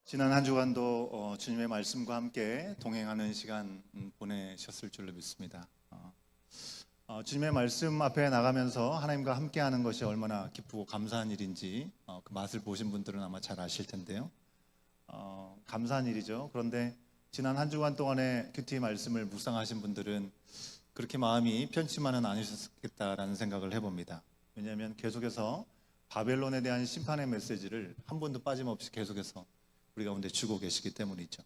지난 한 주간도 주님의 말씀과 함께 동행하는 시간 보내셨을 줄로 믿습니다. 주님의 말씀 앞에 나가면서 하나님과 함께하는 것이 얼마나 기쁘고 감사한 일인지 그 맛을 보신 분들은 아마 잘 아실 텐데요. 감사한 일이죠. 그런데 지난 한 주간 동안에 큐티 말씀을 묵상하신 분들은 그렇게 마음이 편치만은 않으셨겠다라는 생각을 해봅니다. 왜냐하면 계속해서 바벨론에 대한 심판의 메시지를 한 번도 빠짐없이 계속해서 우리 가운데 주고 계시기 때문이죠.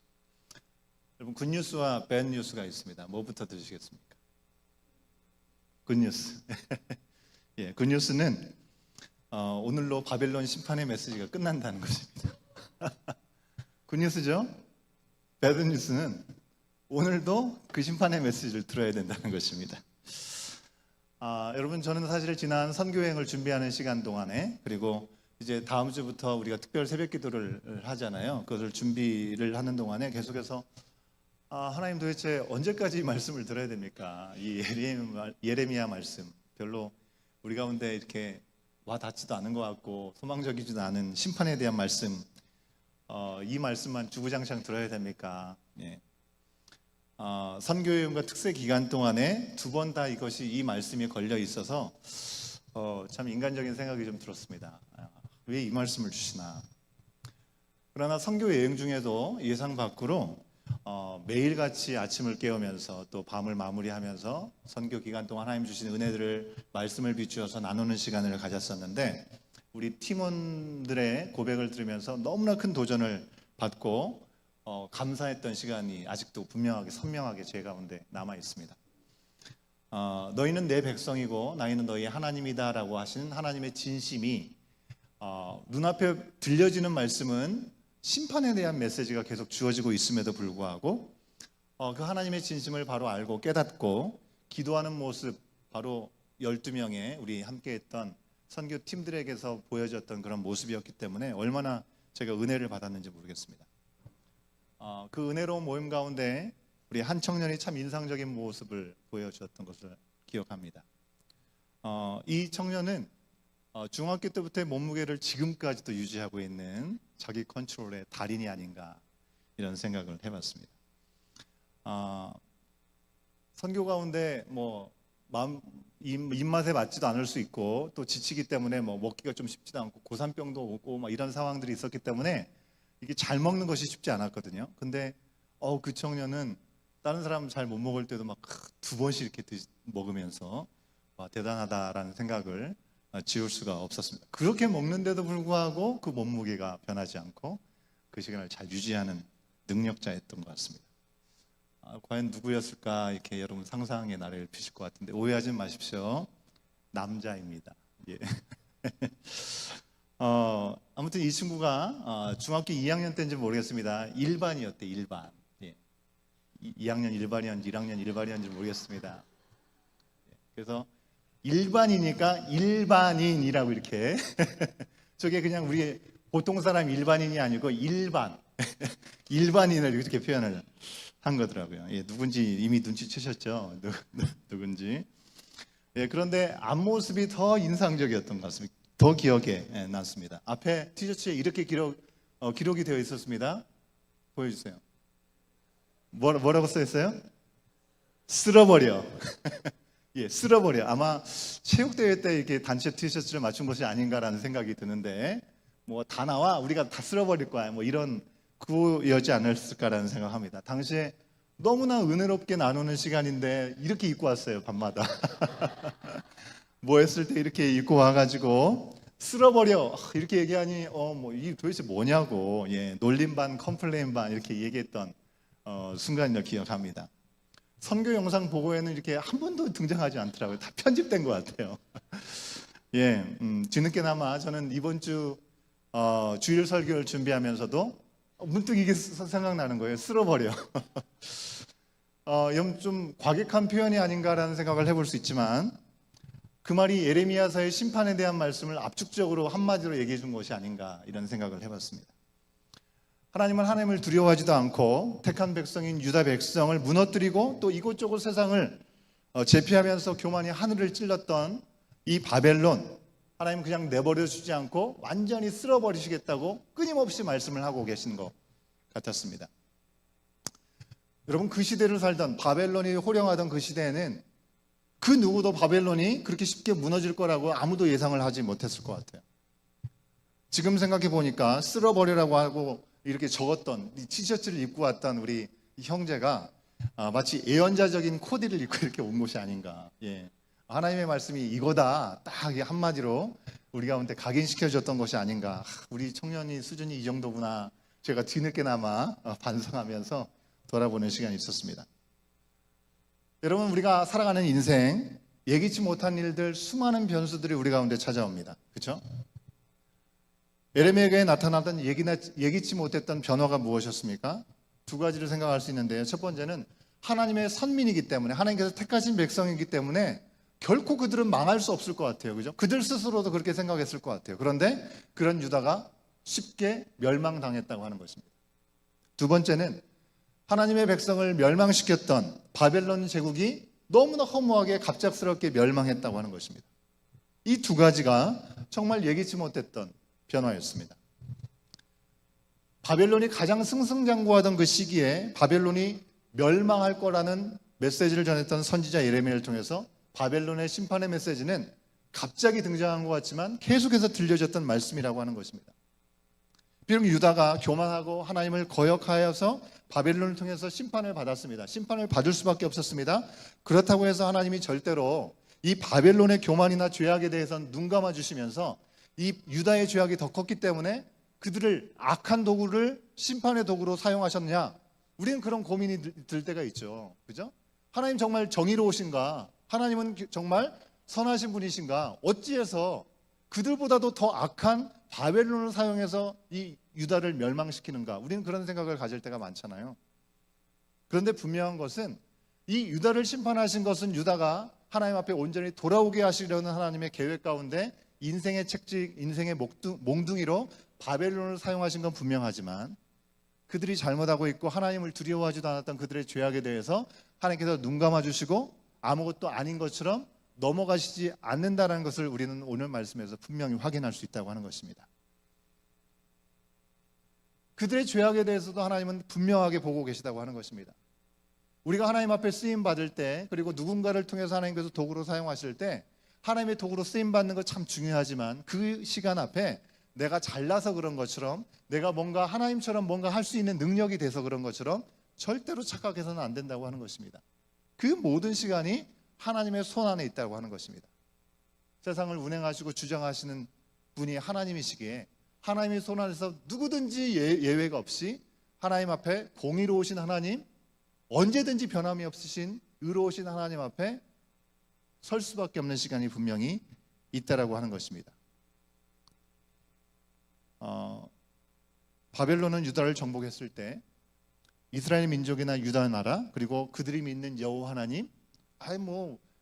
여러분, 굿뉴스와 배드뉴스가 있습니다. 뭐부터 들으시겠습니까? 굿뉴스. 예, 굿뉴스는 오늘로 바벨론 심판의 메시지가 끝난다는 것입니다. 굿뉴스죠. 배드뉴스는 오늘도 그 심판의 메시지를 들어야 된다는 것입니다. 여러분, 저는 사실 지난 선교여행을 준비하는 시간 동안에, 그리고 이제 다음 주부터 우리가 특별 새벽 기도를 하잖아요. 그것을 준비를 하는 동안에 계속해서 하나님 도대체 언제까지 이 말씀을 들어야 됩니까? 이 예레미야 말씀 별로 우리 가운데 이렇게 와 닿지도 않은 것 같고 소망적이지도 않은 심판에 대한 말씀, 이 말씀만 주구장창 들어야 됩니까? 예. 선교여행과 특세 기간 동안에 두 번 다 이것이 이 말씀이 걸려 있어서 참 인간적인 생각이 좀 들었습니다. 왜 이 말씀을 주시나? 그러나 선교 여행 중에도 예상 밖으로 매일같이 아침을 깨우면서 또 밤을 마무리하면서 선교 기간 동안 하나님 주신 은혜들을 말씀을 비추어서 나누는 시간을 가졌었는데, 우리 팀원들의 고백을 들으면서 너무나 큰 도전을 받고 감사했던 시간이 아직도 분명하게 선명하게 제 가운데 남아 있습니다. 너희는 내 백성이고 나이는 너희의 하나님이다 라고 하시는 하나님의 진심이 눈앞에 들려지는 말씀은 심판에 대한 메시지가 계속 주어지고 있음에도 불구하고 그 하나님의 진심을 바로 알고 깨닫고 기도하는 모습, 바로 12명의 우리 함께했던 선교팀들에게서 보여졌던 그런 모습이었기 때문에 얼마나 제가 은혜를 받았는지 모르겠습니다. 그 은혜로운 모임 가운데 우리 한 청년이 참 인상적인 모습을 보여주었던 것을 기억합니다. 이 청년은 중학교 때부터의 몸무게를 지금까지도 유지하고 있는 자기 컨트롤의 달인이 아닌가, 이런 생각을 해봤습니다. 선교 가운데 마음 입맛에 맞지도 않을 수 있고 또 지치기 때문에 먹기가 좀 쉽지도 않고 고산병도 오고 이런 상황들이 있었기 때문에 이게 잘 먹는 것이 쉽지 않았거든요. 근데 그 청년은 다른 사람 잘 못 먹을 때도 막 두 번씩 이렇게 먹으면서 대단하다라는 생각을 지울 수가 없었습니다. 그렇게 먹는데도 불구하고 그 몸무게가 변하지 않고 그 시간을 잘 유지하는 능력자였던 것 같습니다. 과연 누구였을까, 이렇게 여러분 상상의 나래를 피실 것 같은데 오해하지 마십시오. 남자입니다. 예. 아무튼 이 친구가 중학교 2학년 때인지 모르겠습니다. 일반이었대, 일반. 예. 2학년 일반이었는지 1학년 일반이었는지 모르겠습니다. 예. 그래서 일반이니까 일반인이라고 이렇게 저게 그냥 우리 보통 사람 일반인이 아니고 일반 일반인을 이렇게 표현을 한 거더라고요. 예, 누군지 이미 눈치채셨죠? 누군지. 예, 그런데 앞모습이 더 인상적이었던 것 같습니다. 더 기억에 남습니다. 앞에 티셔츠에 이렇게 기록이 되어 있었습니다. 보여주세요. 뭐라고 써 있어요? 쓸어버려. 예, 쓸어버려. 아마 체육대회 때 이렇게 단체 티셔츠를 맞춘 것이 아닌가라는 생각이 드는데, 다 나와, 우리가 다 쓸어버릴 거야, 이런 구호였지 않았을까라는 생각합니다. 당시에 너무나 은혜롭게 나누는 시간인데 이렇게 입고 왔어요, 밤마다. 뭐 했을 때 이렇게 입고 와가지고 쓸어버려 이렇게 얘기하니 이게 도대체 뭐냐고, 예, 놀림 반 컴플레인 반 이렇게 얘기했던 순간을 기억합니다. 선교 영상 보고에는 이렇게 한 번도 등장하지 않더라고요. 다 편집된 것 같아요. 예, 뒤늦게나마 저는 이번 주 주일 설교를 준비하면서도 문득 이게 생각나는 거예요. 쓸어버려. 좀 과격한 표현이 아닌가라는 생각을 해볼 수 있지만, 그 말이 예레미야서의 심판에 대한 말씀을 압축적으로 한마디로 얘기해 준 것이 아닌가, 이런 생각을 해봤습니다. 하나님은 하나님을 두려워하지도 않고 택한 백성인 유다 백성을 무너뜨리고 또 이곳저곳 세상을 제패하면서 교만히 하늘을 찔렀던 이 바벨론, 하나님 그냥 내버려 주지 않고 완전히 쓸어버리시겠다고 끊임없이 말씀을 하고 계신 거, 같았습니다. 여러분, 그 시대를 살던 바벨론이 호령하던 그 시대에는 그 누구도 바벨론이 그렇게 쉽게 무너질 거라고 아무도 예상을 하지 못했을 것 같아요. 지금 생각해 보니까 쓸어버리라고 하고 이렇게 적었던 이 티셔츠를 입고 왔던 우리 형제가 마치 예언자적인 코디를 입고 이렇게 온 것이 아닌가. 예. 하나님의 말씀이 이거다 딱 한마디로 우리 가운데 각인시켜줬던 것이 아닌가. 우리 청년이 수준이 이 정도구나. 제가 뒤늦게나마 반성하면서 돌아보는 시간이 있었습니다. 여러분, 우리가 살아가는 인생, 예기치 못한 일들, 수많은 변수들이 우리 가운데 찾아옵니다. 그렇죠? 예레미야에게 나타났던 예기치 못했던 변화가 무엇이었습니까? 두 가지를 생각할 수 있는데요. 첫 번째는 하나님의 선민이기 때문에, 하나님께서 택하신 백성이기 때문에 결코 그들은 망할 수 없을 것 같아요. 그죠? 그들 스스로도 그렇게 생각했을 것 같아요. 그런데 그런 유다가 쉽게 멸망당했다고 하는 것입니다. 두 번째는 하나님의 백성을 멸망시켰던 바벨론 제국이 너무나 허무하게 갑작스럽게 멸망했다고 하는 것입니다. 이 두 가지가 정말 예기치 못했던 변화였습니다. 바벨론이 가장 승승장구하던 그 시기에 바벨론이 멸망할 거라는 메시지를 전했던 선지자 예레미야를 통해서 바벨론의 심판의 메시지는 갑자기 등장한 것 같지만 계속해서 들려졌던 말씀이라고 하는 것입니다. 비록 유다가 교만하고 하나님을 거역하여서 바벨론을 통해서 심판을 받았습니다. 심판을 받을 수밖에 없었습니다. 그렇다고 해서 하나님이 절대로 이 바벨론의 교만이나 죄악에 대해서는 눈 감아주시면서 이 유다의 죄악이 더 컸기 때문에 그들을 악한 도구를 심판의 도구로 사용하셨느냐? 우리는 그런 고민이 들 때가 있죠. 그죠? 하나님 정말 정의로우신가? 하나님은 정말 선하신 분이신가? 어찌해서 그들보다도 더 악한 바벨론을 사용해서 이 유다를 멸망시키는가? 우리는 그런 생각을 가질 때가 많잖아요. 그런데 분명한 것은 이 유다를 심판하신 것은 유다가 하나님 앞에 온전히 돌아오게 하시려는 하나님의 계획 가운데 인생의 책직, 인생의 몽둥이로 바벨론을 사용하신 건 분명하지만 그들이 잘못하고 있고 하나님을 두려워하지도 않았던 그들의 죄악에 대해서 하나님께서 눈 감아주시고 아무것도 아닌 것처럼 넘어가시지 않는다는 것을 우리는 오늘 말씀에서 분명히 확인할 수 있다고 하는 것입니다. 그들의 죄악에 대해서도 하나님은 분명하게 보고 계시다고 하는 것입니다. 우리가 하나님 앞에 쓰임받을 때, 그리고 누군가를 통해서 하나님께서 도구로 사용하실 때 하나님의 도구로 쓰임받는 것 참 중요하지만 그 시간 앞에 내가 잘나서 그런 것처럼, 내가 뭔가 하나님처럼 뭔가 할 수 있는 능력이 돼서 그런 것처럼 절대로 착각해서는 안 된다고 하는 것입니다. 그 모든 시간이 하나님의 손 안에 있다고 하는 것입니다. 세상을 운행하시고 주장하시는 분이 하나님이시기에 하나님의 손 안에서 누구든지 예외가 없이 하나님 앞에 공의로우신 하나님, 언제든지 변함이 없으신 의로우신 하나님 앞에 설 수밖에 없는 시간이 분명히 있다라고 하는 것입니다. 바벨론은 유다를 정복했을 때 이스라엘 민족이나 유다 나라, 그리고 그들이 믿는 여호와 하나님,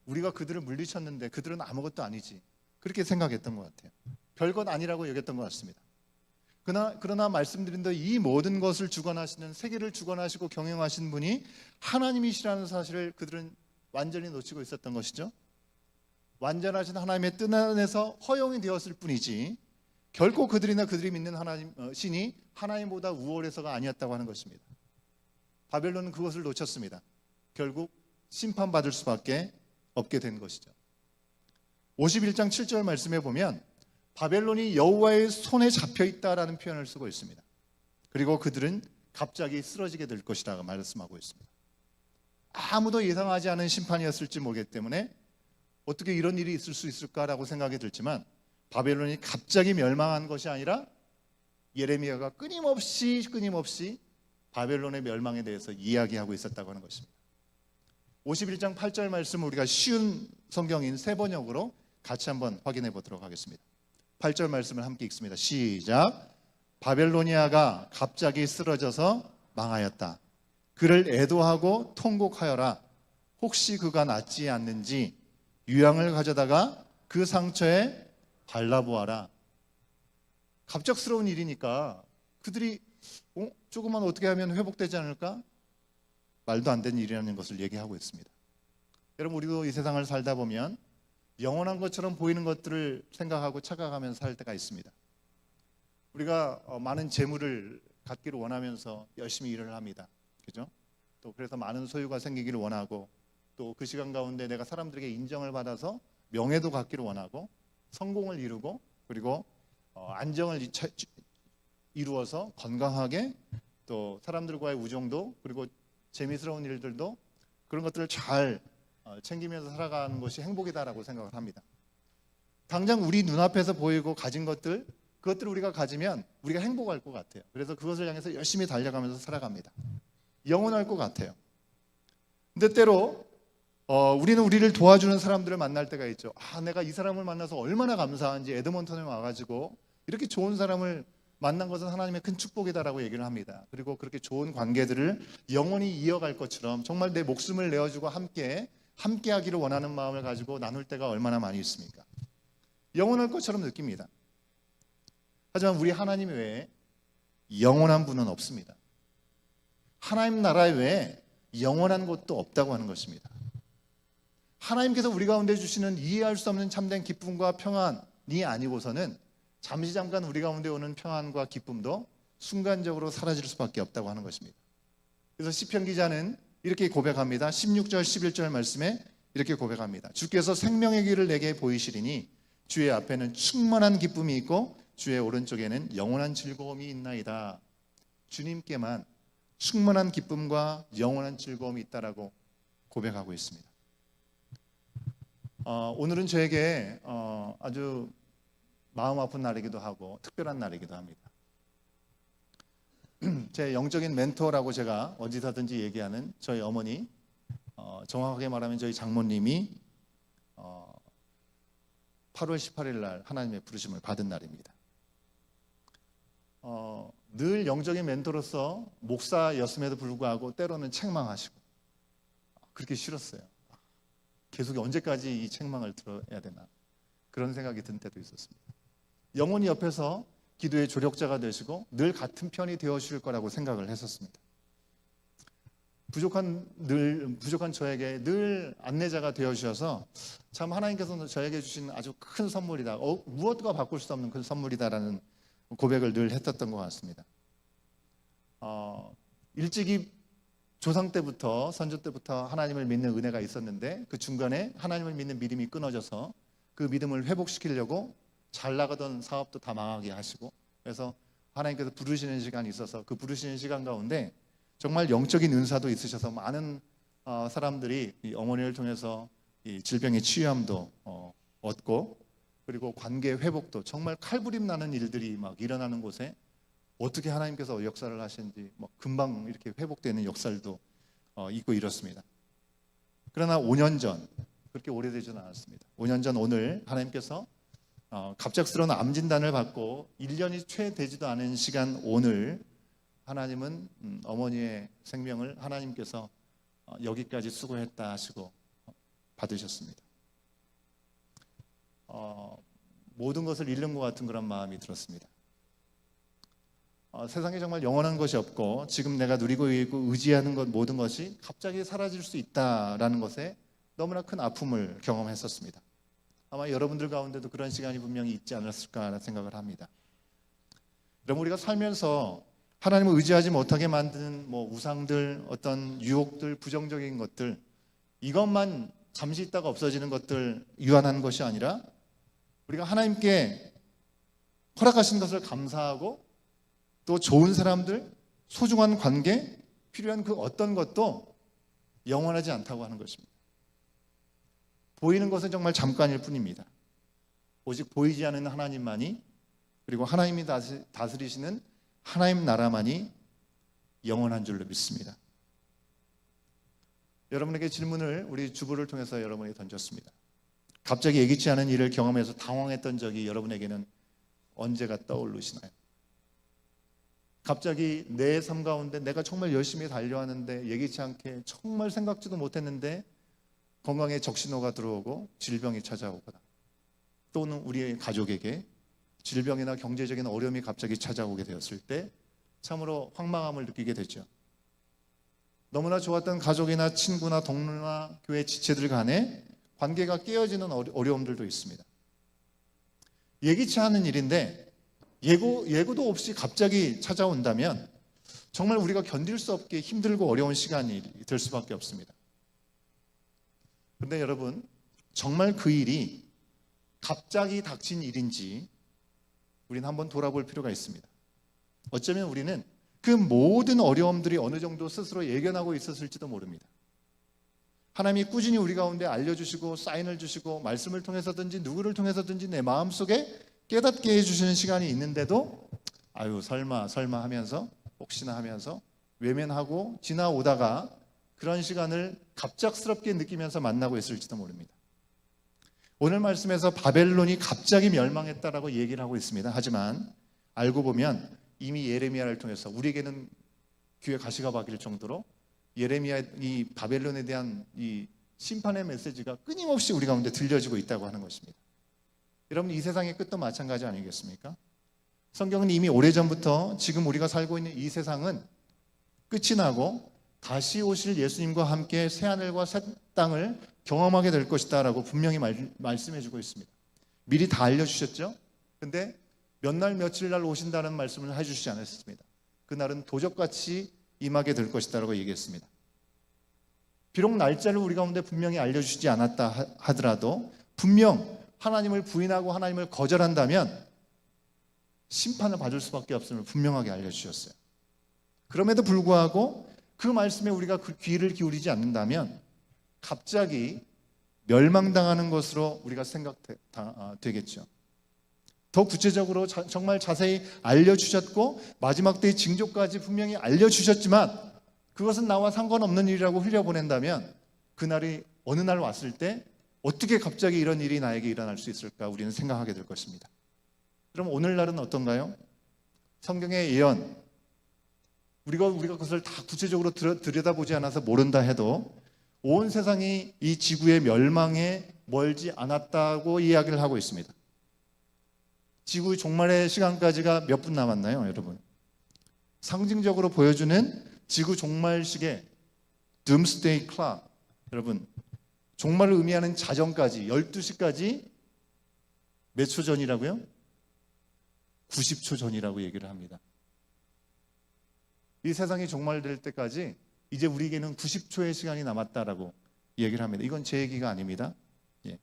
우리가 그들을 물리쳤는데 그들은 아무것도 아니지, 그렇게 생각했던 것 같아요. 별것 아니라고 여겼던 것 같습니다. 그러나 말씀드린 대로 이 모든 것을 주관하시는, 세계를 주관하시고 경영하신 분이 하나님이시라는 사실을 그들은 완전히 놓치고 있었던 것이죠. 완전하신 하나님의 뜻 안에서 허용이 되었을 뿐이지 결코 그들이나 그들이 믿는 하나님 신이 하나님보다 우월해서가 아니었다고 하는 것입니다. 바벨론은 그것을 놓쳤습니다. 결국 심판받을 수밖에 없게 된 것이죠. 51장 7절 말씀에 보면 바벨론이 여호와의 손에 잡혀 있다라는 표현을 쓰고 있습니다. 그리고 그들은 갑자기 쓰러지게 될 것이라고 말씀하고 있습니다. 아무도 예상하지 않은 심판이었을지 모르기 때문에 어떻게 이런 일이 있을 수 있을까라고 생각이 들지만 바벨론이 갑자기 멸망한 것이 아니라 예레미야가 끊임없이 바벨론의 멸망에 대해서 이야기하고 있었다고 하는 것입니다. 51장 8절 말씀, 우리가 쉬운 성경인 세번역으로 같이 한번 확인해 보도록 하겠습니다. 8절 말씀을 함께 읽습니다. 시작. 바벨로니아가 갑자기 쓰러져서 망하였다. 그를 애도하고 통곡하여라. 혹시 그가 낫지 않는지 유향을 가져다가 그 상처에 발라보아라. 갑작스러운 일이니까 그들이 조금만 어떻게 하면 회복되지 않을까? 말도 안 되는 일이라는 것을 얘기하고 있습니다. 여러분, 우리도 이 세상을 살다 보면 영원한 것처럼 보이는 것들을 생각하고 착각하면서 살 때가 있습니다. 우리가 많은 재물을 갖기를 원하면서 열심히 일을 합니다. 그죠? 또 그래서 많은 소유가 생기기를 원하고, 또 그 시간 가운데 내가 사람들에게 인정을 받아서 명예도 갖기를 원하고, 성공을 이루고, 그리고 안정을 이루어서 건강하게, 또 사람들과의 우정도, 그리고 재미스러운 일들도, 그런 것들을 잘 챙기면서 살아가는 것이 행복이다라고 생각을 합니다. 당장 우리 눈앞에서 보이고 가진 것들, 그것들을 우리가 가지면 우리가 행복할 것 같아요. 그래서 그것을 향해서 열심히 달려가면서 살아갑니다. 영원할 것 같아요. 근데 때로 우리는 우리를 도와주는 사람들을 만날 때가 있죠. 내가 이 사람을 만나서 얼마나 감사한지, 에드먼턴에 와가지고 이렇게 좋은 사람을 만난 것은 하나님의 큰 축복이다라고 얘기를 합니다. 그리고 그렇게 좋은 관계들을 영원히 이어갈 것처럼 정말 내 목숨을 내어주고 함께 하기를 원하는 마음을 가지고 나눌 때가 얼마나 많이 있습니까? 영원할 것처럼 느낍니다. 하지만 우리 하나님 외에 영원한 분은 없습니다. 하나님 나라 외에 영원한 곳도 없다고 하는 것입니다. 하나님께서 우리 가운데 주시는 이해할 수 없는 참된 기쁨과 평안이 아니고서는 잠시 잠깐 우리 가운데 오는 평안과 기쁨도 순간적으로 사라질 수밖에 없다고 하는 것입니다. 그래서 시편 기자는 이렇게 고백합니다. 16절 11절 말씀에 이렇게 고백합니다. 주께서 생명의 길을 내게 보이시리니 주의 앞에는 충만한 기쁨이 있고 주의 오른쪽에는 영원한 즐거움이 있나이다. 주님께만 충만한 기쁨과 영원한 즐거움이 있다라고 고백하고 있습니다. 오늘은 저에게 아주 마음 아픈 날이기도 하고 특별한 날이기도 합니다. 제 영적인 멘토라고 제가 어디서든지 얘기하는 저희 어머니, 정확하게 말하면 저희 장모님이 8월 18일 날 하나님의 부르심을 받은 날입니다. 늘 영적인 멘토로서 목사였음에도 불구하고 때로는 책망하시고 그렇게 싫었어요. 계속 언제까지 이 책망을 들어야 되나, 그런 생각이 든 때도 있었습니다. 영원히 옆에서 기도의 조력자가 되시고 늘 같은 편이 되어주실 거라고 생각을 했었습니다. 부족한 저에게 늘 안내자가 되어주셔서 참 하나님께서 저에게 주신 아주 큰 선물이다, 무엇과 바꿀 수 없는 큰 선물이다라는 고백을 늘 했었던 것 같습니다. 일찍이 조상 때부터, 선조 때부터 하나님을 믿는 은혜가 있었는데 그 중간에 하나님을 믿는 믿음이 끊어져서 그 믿음을 회복시키려고 잘 나가던 사업도 다 망하게 하시고, 그래서 하나님께서 부르시는 시간이 있어서 그 부르시는 시간 가운데 정말 영적인 은사도 있으셔서 많은 사람들이 이 어머니를 통해서 이 질병의 치유함도 얻고, 그리고 관계 회복도, 정말 칼부림 나는 일들이 막 일어나는 곳에 어떻게 하나님께서 역사를 하시는지 금방 이렇게 회복되는 역사도 있고 이렇습니다. 그러나 5년 전, 그렇게 오래되지는 않았습니다. 5년 전 오늘 하나님께서 갑작스러운 암 진단을 받고 1년이 채 되지도 않은 시간 오늘 하나님은 어머니의 생명을 하나님께서 여기까지 수고했다 하시고 받으셨습니다. 모든 것을 잃는 것 같은 그런 마음이 들었습니다. 세상에 정말 영원한 것이 없고 지금 내가 누리고 있고 의지하는 것 모든 것이 갑자기 사라질 수 있다라는 것에 너무나 큰 아픔을 경험했었습니다. 아마 여러분들 가운데도 그런 시간이 분명히 있지 않았을까 생각을 합니다. 여러분, 우리가 살면서 하나님을 의지하지 못하게 만드는 우상들, 어떤 유혹들, 부정적인 것들, 이것만 잠시 있다가 없어지는 것들 유한한 것이 아니라 우리가 하나님께 허락하신 것을 감사하고 또 좋은 사람들, 소중한 관계, 필요한 그 어떤 것도 영원하지 않다고 하는 것입니다. 보이는 것은 정말 잠깐일 뿐입니다. 오직 보이지 않는 하나님만이, 그리고 하나님이 다스리시는 하나님 나라만이 영원한 줄로 믿습니다. 여러분에게 질문을 우리 주부를 통해서 여러분에게 던졌습니다. 갑자기 예기치 않은 일을 경험해서 당황했던 적이 여러분에게는 언제가 떠오르시나요? 갑자기 내 삶 가운데 내가 정말 열심히 달려왔는데 예기치 않게 정말 생각지도 못했는데 건강에 적신호가 들어오고 질병이 찾아오거나, 또는 우리의 가족에게 질병이나 경제적인 어려움이 갑자기 찾아오게 되었을 때 참으로 황망함을 느끼게 되죠. 너무나 좋았던 가족이나 친구나 동료나 교회 지체들 간에 관계가 깨어지는 어려움들도 있습니다. 예기치 않은 일인데 예고도 없이 갑자기 찾아온다면 정말 우리가 견딜 수 없게 힘들고 어려운 시간이 될 수밖에 없습니다. 그런데 여러분, 정말 그 일이 갑자기 닥친 일인지 우리는 한번 돌아볼 필요가 있습니다. 어쩌면 우리는 그 모든 어려움들이 어느 정도 스스로 예견하고 있었을지도 모릅니다. 하나님이 꾸준히 우리 가운데 알려주시고 사인을 주시고 말씀을 통해서든지 누구를 통해서든지 내 마음속에 깨닫게 해주시는 시간이 있는데도 아유 설마 하면서 혹시나 하면서 외면하고 지나오다가 그런 시간을 갑작스럽게 느끼면서 만나고 있을지도 모릅니다. 오늘 말씀에서 바벨론이 갑자기 멸망했다라고 얘기를 하고 있습니다. 하지만 알고 보면 이미 예레미야를 통해서 우리에게는 귀에 가시가 박힐 정도로 예레미야 이 바벨론에 대한 이 심판의 메시지가 끊임없이 우리 가운데 들려지고 있다고 하는 것입니다. 여러분, 이 세상의 끝도 마찬가지 아니겠습니까? 성경은 이미 오래전부터 지금 우리가 살고 있는 이 세상은 끝이 나고 다시 오실 예수님과 함께 새하늘과 새 땅을 경험하게 될 것이다 라고 분명히 말씀해 주고 있습니다. 미리 다 알려주셨죠? 근데 몇 날 며칠 날 오신다는 말씀을 해주시지 않았습니다. 그날은 도적같이 임하게 될 것이다 라고 얘기했습니다. 비록 날짜를 우리 가운데 분명히 알려주시지 않았다 하더라도 분명 하나님을 부인하고 하나님을 거절한다면 심판을 받을 수밖에 없음을 분명하게 알려주셨어요. 그럼에도 불구하고 그 말씀에 우리가 그 귀를 기울이지 않는다면 갑자기 멸망당하는 것으로 우리가 생각되겠죠. 더 구체적으로 정말 자세히 알려주셨고 마지막 때의 징조까지 분명히 알려주셨지만 그것은 나와 상관없는 일이라고 흘려보낸다면 그날이 어느 날 왔을 때 어떻게 갑자기 이런 일이 나에게 일어날 수 있을까 우리는 생각하게 될 것입니다. 그럼 오늘날은 어떤가요? 성경의 예언, 우리가 그것을 다 구체적으로 들여다보지 않아서 모른다 해도 온 세상이 이 지구의 멸망에 멀지 않았다고 이야기를 하고 있습니다. 지구 종말의 시간까지가 몇 분 남았나요, 여러분? 상징적으로 보여주는 지구 종말 시계 Doomsday Clock, 여러분 종말을 의미하는 자정까지 12시까지 몇 초 전이라고요? 90초 전이라고 얘기를 합니다. 이 세상이 종말될 때까지 이제 우리에게는 90초의 시간이 남았다라고 얘기를 합니다. 이건 제 얘기가 아닙니다. 예.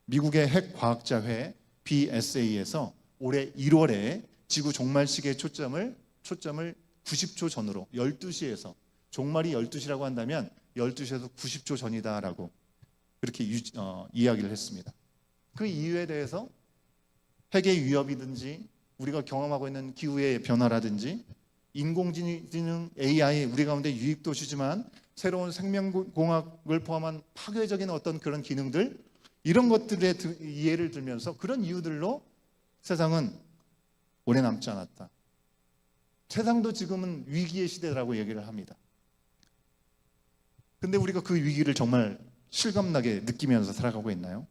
미국의 핵과학자회 BSA에서 올해 1월에 지구 종말 시계의 초점을 90초 전으로 12시에서 종말이 12시라고 한다면 12시에서 90초 전이다라고 그렇게 이야기를 했습니다. 그 이유에 대해서 핵의 위협이든지 우리가 경험하고 있는 기후의 변화라든지 인공지능 AI 우리 가운데 유익도 주지만 새로운 생명공학을 포함한 파괴적인 어떤 그런 기능들 이런 것들의 이해를 들면서 그런 이유들로 세상은 오래 남지 않았다. 세상도 지금은 위기의 시대라고 얘기를 합니다. 근데 우리가 그 위기를 정말 실감나게 느끼면서 살아가고 있나요?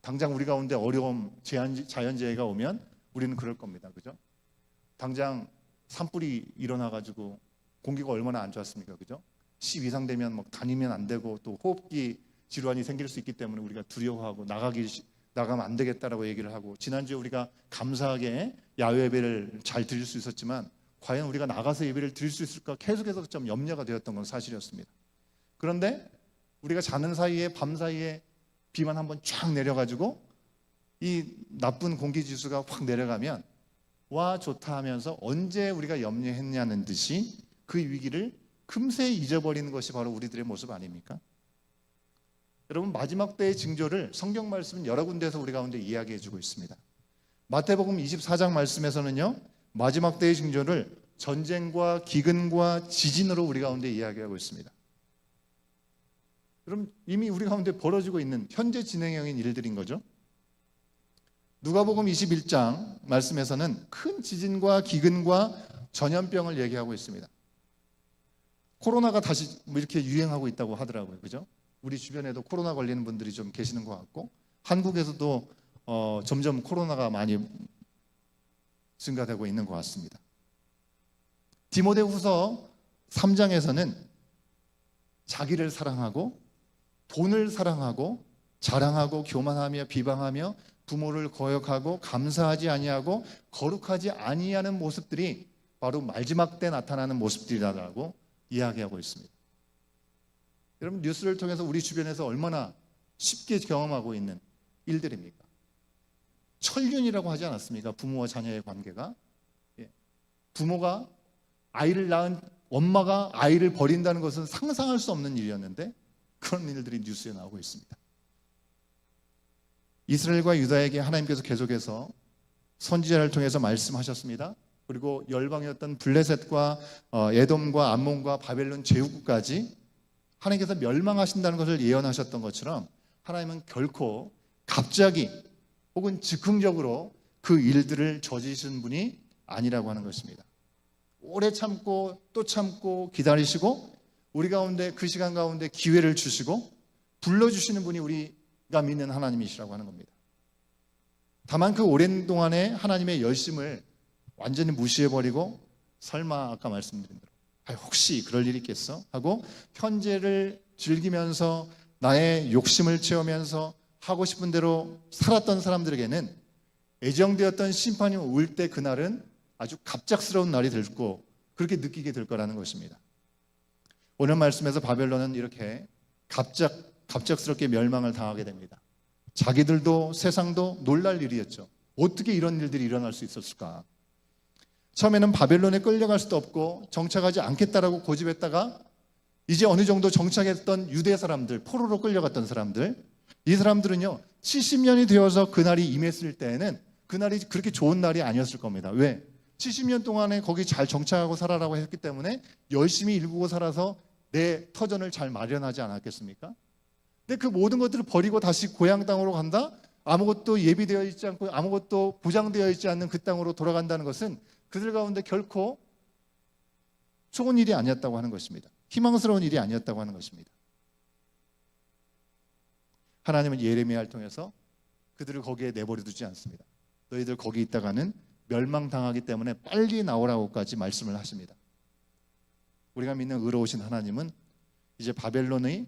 당장 우리 가운데 어려움, 자연재해가 오면 우리는 그럴 겁니다. 그죠? 당장 산불이 일어나가지고 공기가 얼마나 안 좋았습니까? 그죠? 10 이상 되면 막 다니면 안 되고 또 호흡기 질환이 생길 수 있기 때문에 우리가 두려워하고 나가면 안 되겠다라고 얘기를 하고 지난주에 우리가 감사하게 야외 예배를 잘 드릴 수 있었지만 과연 우리가 나가서 예배를 드릴 수 있을까 계속해서 좀 염려가 되었던 건 사실이었습니다. 그런데 우리가 자는 사이에 밤 사이에 비만 한번 쫙 내려가지고 이 나쁜 공기지수가 확 내려가면 와 좋다 하면서 언제 우리가 염려했냐는 듯이 그 위기를 금세 잊어버리는 것이 바로 우리들의 모습 아닙니까? 여러분 마지막 때의 징조를 성경 말씀은 여러 군데에서 우리 가운데 이야기해 주고 있습니다. 마태복음 24장 말씀에서는요 마지막 때의 징조를 전쟁과 기근과 지진으로 우리 가운데 이야기하고 있습니다. 그럼 이미 우리 가운데 벌어지고 있는 현재 진행형인 일들인 거죠. 누가복음 21장 말씀에서는 큰 지진과 기근과 전염병을 얘기하고 있습니다. 코로나가 다시 이렇게 유행하고 있다고 하더라고요. 그죠? 우리 주변에도 코로나 걸리는 분들이 좀 계시는 것 같고 한국에서도 점점 코로나가 많이 증가되고 있는 것 같습니다. 디모데후서 3장에서는 자기를 사랑하고 돈을 사랑하고 자랑하고 교만하며 비방하며 부모를 거역하고 감사하지 아니하고 거룩하지 아니하는 모습들이 바로 마지막 때 나타나는 모습들이라고 이야기하고 있습니다. 여러분, 뉴스를 통해서 우리 주변에서 얼마나 쉽게 경험하고 있는 일들입니까? 천륜이라고 하지 않았습니까? 부모와 자녀의 관계가. 부모가 아이를 낳은 엄마가 아이를 버린다는 것은 상상할 수 없는 일이었는데 그런 일들이 뉴스에 나오고 있습니다. 이스라엘과 유다에게 하나님께서 계속해서 선지자를 통해서 말씀하셨습니다. 그리고 열방이었던 블레셋과 에돔과 암몬과 바벨론 제후국까지 하나님께서 멸망하신다는 것을 예언하셨던 것처럼 하나님은 결코 갑자기 혹은 즉흥적으로 그 일들을 저지르신 분이 아니라고 하는 것입니다. 오래 참고 또 참고 기다리시고 우리 가운데 그 시간 가운데 기회를 주시고 불러주시는 분이 우리가 믿는 하나님이시라고 하는 겁니다. 다만 그 오랜 동안에 하나님의 열심을 완전히 무시해버리고 설마 아까 말씀드린 대로 혹시 그럴 일이 있겠어? 하고 현재를 즐기면서 나의 욕심을 채우면서 하고 싶은 대로 살았던 사람들에게는 예정되었던 심판이 올 때 그날은 아주 갑작스러운 날이 될 거, 그렇게 느끼게 될 거라는 것입니다. 오늘 말씀에서 바벨론은 이렇게 갑작스럽게 멸망을 당하게 됩니다. 자기들도 세상도 놀랄 일이었죠. 어떻게 이런 일들이 일어날 수 있었을까? 처음에는 바벨론에 끌려갈 수도 없고 정착하지 않겠다라고 고집했다가 이제 어느 정도 정착했던 유대 사람들, 포로로 끌려갔던 사람들, 이 사람들은요 70년이 되어서 그날이 임했을 때에는 그날이 그렇게 좋은 날이 아니었을 겁니다. 왜? 70년 동안에 거기 잘 정착하고 살아라고 했기 때문에 열심히 일구고 살아서 내 터전을 잘 마련하지 않았겠습니까? 근데 그 모든 것들을 버리고 다시 고향 땅으로 간다? 아무것도 예비되어 있지 않고 아무것도 보장되어 있지 않는 그 땅으로 돌아간다는 것은 그들 가운데 결코 좋은 일이 아니었다고 하는 것입니다. 희망스러운 일이 아니었다고 하는 것입니다. 하나님은 예레미야를 통해서 그들을 거기에 내버려 두지 않습니다. 너희들 거기 있다가는 멸망당하기 때문에 빨리 나오라고까지 말씀을 하십니다. 우리가 믿는 의로우신 하나님은 이제 바벨론을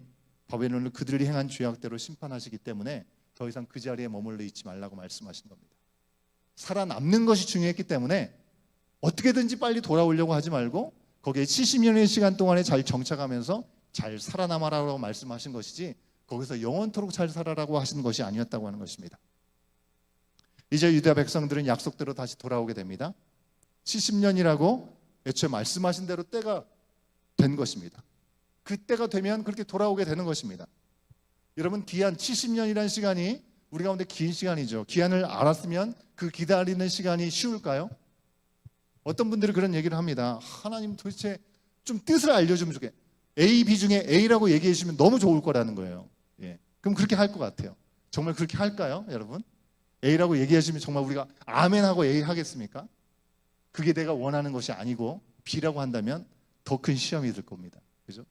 그들이 행한 죄악대로 심판하시기 때문에 더 이상 그 자리에 머물러 있지 말라고 말씀하신 겁니다. 살아남는 것이 중요했기 때문에 어떻게든지 빨리 돌아오려고 하지 말고 거기에 70년의 시간 동안에 잘 정착하면서 잘 살아남아라고 말씀하신 것이지 거기서 영원토록 잘 살아라고 하신 것이 아니었다고 하는 것입니다. 이제 유다 백성들은 약속대로 다시 돌아오게 됩니다. 70년이라고 애초에 말씀하신 대로 때가 된 것입니다. 그 때가 되면 그렇게 돌아오게 되는 것입니다. 여러분, 기한 70년이라는 시간이 우리 가운데 긴 시간이죠. 기한을 알았으면 그 기다리는 시간이 쉬울까요? 어떤 분들이 그런 얘기를 합니다. 하나님 도대체 좀 뜻을 알려주면 좋겠. A, B 중에 A라고 얘기해 주시면 너무 좋을 거라는 거예요. 그럼 그렇게 할 것 같아요. 정말 그렇게 할까요, 여러분? A라고 얘기해 주시면 정말 우리가 아멘하고 A 하겠습니까? 그게 내가 원하는 것이 아니고 B라고 한다면 더 큰 시험이 될 겁니다. 그죠?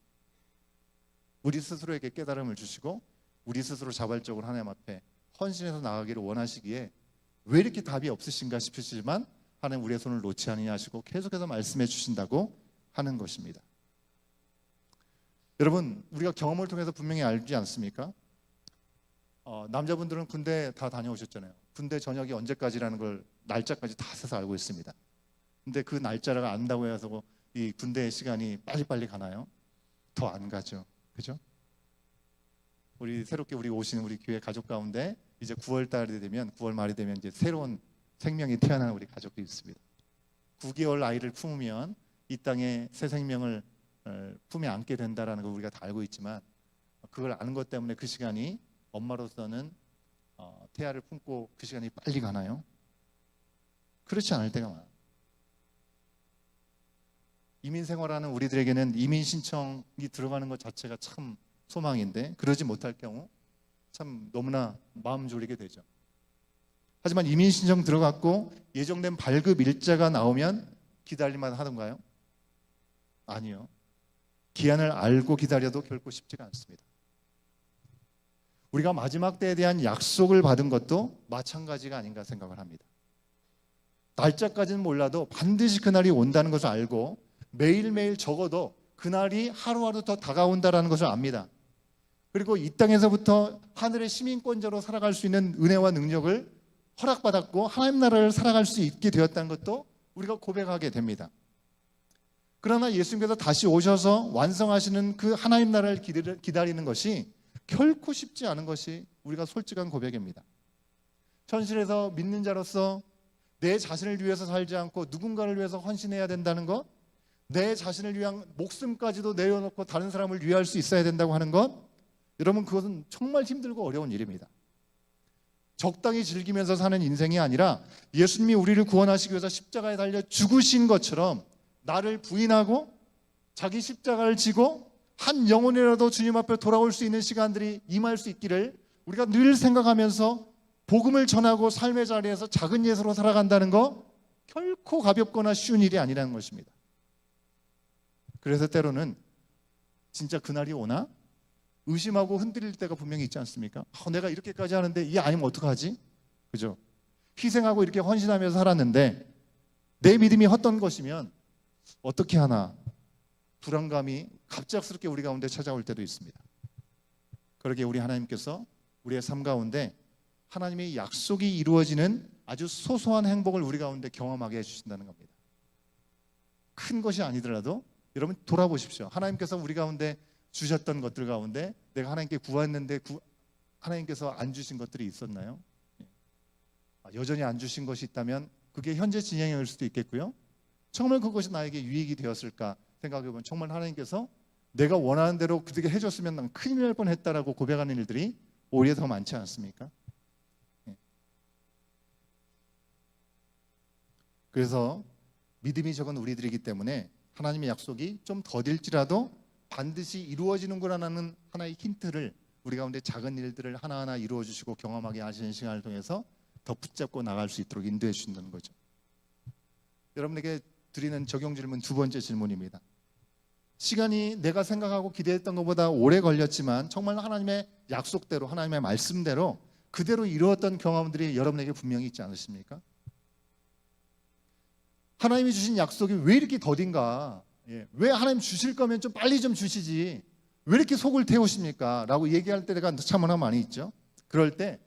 우리 스스로에게 깨달음을 주시고 우리 스스로 자발적으로 하나님 앞에 헌신해서 나가기를 원하시기에 왜 이렇게 답이 없으신가 싶으시지만 하나님 우리의 손을 놓지 아니하시고 하시고 계속해서 말씀해 주신다고 하는 것입니다. 여러분, 우리가 경험을 통해서 분명히 알지 않습니까? 남자분들은 군대 다 다녀오셨잖아요. 군대 전역이 언제까지라는 걸 날짜까지 다 세서 알고 있습니다. 근데 그 날짜를 안다고 해서 이 군대의 시간이 빨리빨리 가나요? 더 안 가죠. 그죠? 새롭게 우리 오시는 우리 교회 가족 가운데 이제 9월 달이 되면 9월 말이 되면 이제 새로운 생명이 태어나는 우리 가족들이 있습니다. 9개월 아이를 품으면 이 땅에 새 생명을 품에 안게 된다라는 걸 우리가 다 알고 있지만 그걸 아는 것 때문에 그 시간이 엄마로서는 태아를 품고 그 시간이 빨리 가나요? 그렇지 않을 때가 많아요. 이민 생활하는 우리들에게는 이민 신청이 들어가는 것 자체가 참 소망인데 그러지 못할 경우 참 너무나 마음 졸이게 되죠. 하지만 이민 신청 들어갔고 예정된 발급 일자가 나오면 기다릴만 하던가요? 아니요. 기한을 알고 기다려도 결코 쉽지가 않습니다. 우리가 마지막 때에 대한 약속을 받은 것도 마찬가지가 아닌가 생각을 합니다. 날짜까지는 몰라도 반드시 그날이 온다는 것을 알고 매일매일 적어도 그날이 하루하루 더 다가온다는 것을 압니다. 그리고 이 땅에서부터 하늘의 시민권자로 살아갈 수 있는 은혜와 능력을 허락받았고 하나님 나라를 살아갈 수 있게 되었다는 것도 우리가 고백하게 됩니다. 그러나 예수님께서 다시 오셔서 완성하시는 그 하나님 나라를 기다리는 것이 결코 쉽지 않은 것이 우리가 솔직한 고백입니다. 현실에서 믿는 자로서 내 자신을 위해서 살지 않고 누군가를 위해서 헌신해야 된다는 것, 내 자신을 위한 목숨까지도 내려놓고 다른 사람을 위할 수 있어야 된다고 하는 것, 여러분 그것은 정말 힘들고 어려운 일입니다. 적당히 즐기면서 사는 인생이 아니라 예수님이 우리를 구원하시기 위해서 십자가에 달려 죽으신 것처럼 나를 부인하고 자기 십자가를 지고 한 영혼이라도 주님 앞에 돌아올 수 있는 시간들이 임할 수 있기를 우리가 늘 생각하면서 복음을 전하고 삶의 자리에서 작은 예수로 살아간다는 거 결코 가볍거나 쉬운 일이 아니라는 것입니다. 그래서 때로는 진짜 그날이 오나 의심하고 흔들릴 때가 분명히 있지 않습니까? 내가 이렇게까지 하는데 이게 아니면 어떡하지? 그죠? 희생하고 이렇게 헌신하면서 살았는데 내 믿음이 헛된 것이면 어떻게 하나 불안감이 갑작스럽게 우리 가운데 찾아올 때도 있습니다. 그러기에 우리 하나님께서 우리의 삶 가운데 하나님의 약속이 이루어지는 아주 소소한 행복을 우리 가운데 경험하게 해주신다는 겁니다. 큰 것이 아니더라도 여러분 돌아보십시오. 하나님께서 우리 가운데 주셨던 것들 가운데 내가 하나님께 구했는데 하나님께서 안 주신 것들이 있었나요? 여전히 안 주신 것이 있다면 그게 현재 진행일 수도 있겠고요. 정말 그것이 나에게 유익이 되었을까 생각해보면 정말 하나님께서 내가 원하는 대로 그렇게 해줬으면 난 큰일 날 뻔했다라고 고백하는 일들이 오히려 더 많지 않습니까? 그래서 믿음이 적은 우리들이기 때문에 하나님의 약속이 좀 더딜지라도 반드시 이루어지는구나라는 하나의 힌트를 우리 가운데 작은 일들을 하나하나 이루어 주시고 경험하게 하시는 시간을 통해서 더 붙잡고 나갈 수 있도록 인도해 주신다는 거죠. 여러분에게 드리는 적용 질문 두 번째 질문입니다. 시간이 내가 생각하고 기대했던 것보다 오래 걸렸지만 정말 하나님의 약속대로 하나님의 말씀대로 그대로 이루었던 경험들이 여러분에게 분명히 있지 않으십니까? 하나님이 주신 약속이 왜 이렇게 더딘가? 왜 하나님 주실 거면 좀 빨리 좀 주시지 왜 이렇게 속을 태우십니까? 라고 얘기할 때가 참으나 많이 있죠. 그럴 때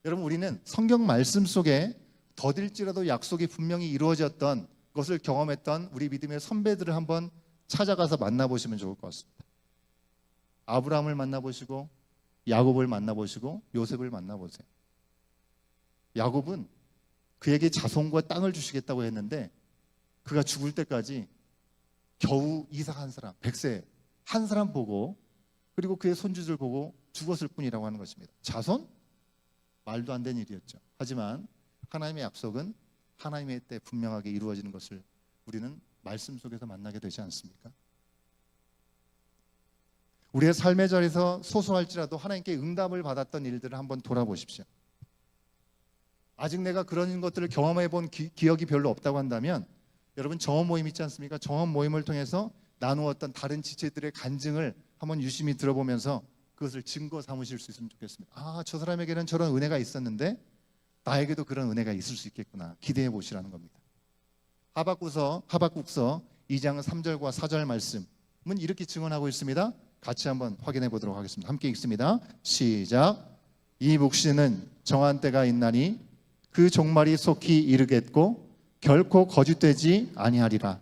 여러분 우리는 성경 말씀 속에 더딜지라도 약속이 분명히 이루어졌던 것을 경험했던 우리 믿음의 선배들을 한번 찾아가서 만나보시면 좋을 것 같습니다. 아브라함을 만나보시고 야곱을 만나보시고 요셉을 만나보세요. 야곱은 그에게 자손과 땅을 주시겠다고 했는데 그가 죽을 때까지 겨우 이삭 한 사람, 100세 한 사람 보고 그리고 그의 손주들 보고 죽었을 뿐이라고 하는 것입니다. 자손? 말도 안 되는 일이었죠. 하지만 하나님의 약속은 하나님의 때 분명하게 이루어지는 것을 우리는 말씀 속에서 만나게 되지 않습니까? 우리의 삶의 자리에서 소소할지라도 하나님께 응답을 받았던 일들을 한번 돌아보십시오. 아직 내가 그런 것들을 경험해 본 기억이 별로 없다고 한다면 여러분 정원 모임 있지 않습니까? 정원 모임을 통해서 나누었던 다른 지체들의 간증을 한번 유심히 들어보면서 그것을 증거 삼으실 수 있으면 좋겠습니다. 저 사람에게는 저런 은혜가 있었는데 나에게도 그런 은혜가 있을 수 있겠구나. 기대해 보시라는 겁니다. 하박국서 2장 3절과 4절 말씀은 이렇게 증언하고 있습니다. 같이 한번 확인해 보도록 하겠습니다. 함께 읽습니다. 시작. 이 묵시는 정한 때가 있나니 그 종말이 속히 이르겠고 결코 거짓되지 아니하리라.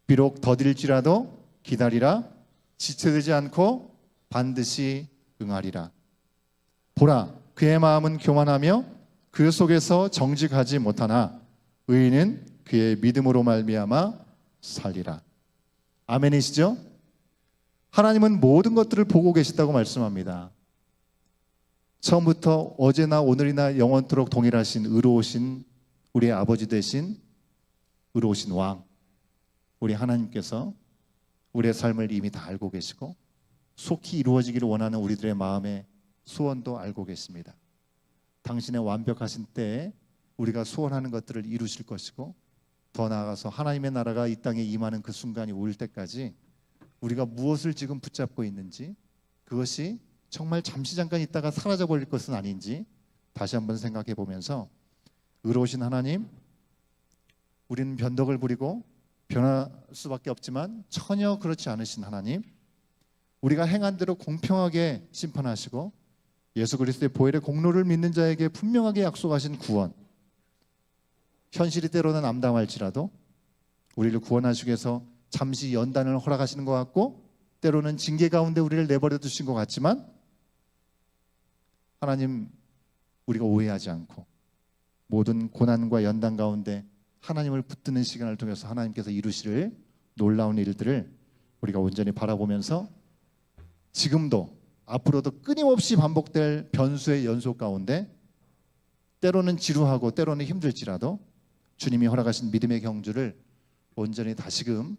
비록 더딜지라도 기다리라. 지체되지 않고 반드시 응하리라. 보라, 그의 마음은 교만하며 그 속에서 정직하지 못하나 의인은 그의 믿음으로 말미암아 살리라. 아멘이시죠? 하나님은 모든 것들을 보고 계시다고 말씀합니다. 처음부터 어제나 오늘이나 영원토록 동일하신 의로우신 우리의 아버지 되신 의로우신 왕, 우리 하나님께서 우리의 삶을 이미 다 알고 계시고 속히 이루어지기를 원하는 우리들의 마음의 소원도 알고 계십니다. 당신의 완벽하신 때에 우리가 소원하는 것들을 이루실 것이고 더 나아가서 하나님의 나라가 이 땅에 임하는 그 순간이 올 때까지 우리가 무엇을 지금 붙잡고 있는지 그것이 정말 잠시 잠깐 있다가 사라져 버릴 것은 아닌지 다시 한번 생각해 보면서 의로우신 하나님, 우리는 변덕을 부리고 변할 수밖에 없지만 전혀 그렇지 않으신 하나님, 우리가 행한 대로 공평하게 심판하시고 예수 그리스도의 보혈의 공로를 믿는 자에게 분명하게 약속하신 구원, 현실이 때로는 암담할지라도 우리를 구원하시기 위해서 잠시 연단을 허락하시는 것 같고 때로는 징계 가운데 우리를 내버려 두신 것 같지만 하나님, 우리가 오해하지 않고 모든 고난과 연단 가운데 하나님을 붙드는 시간을 통해서 하나님께서 이루실 놀라운 일들을 우리가 온전히 바라보면서 지금도 앞으로도 끊임없이 반복될 변수의 연속 가운데 때로는 지루하고 때로는 힘들지라도 주님이 허락하신 믿음의 경주를 온전히 다시금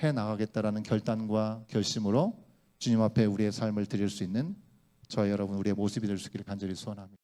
해나가겠다라는 결단과 결심으로 주님 앞에 우리의 삶을 드릴 수 있는 저와 여러분, 우리의 모습이 될 수 있기를 간절히 소원합니다.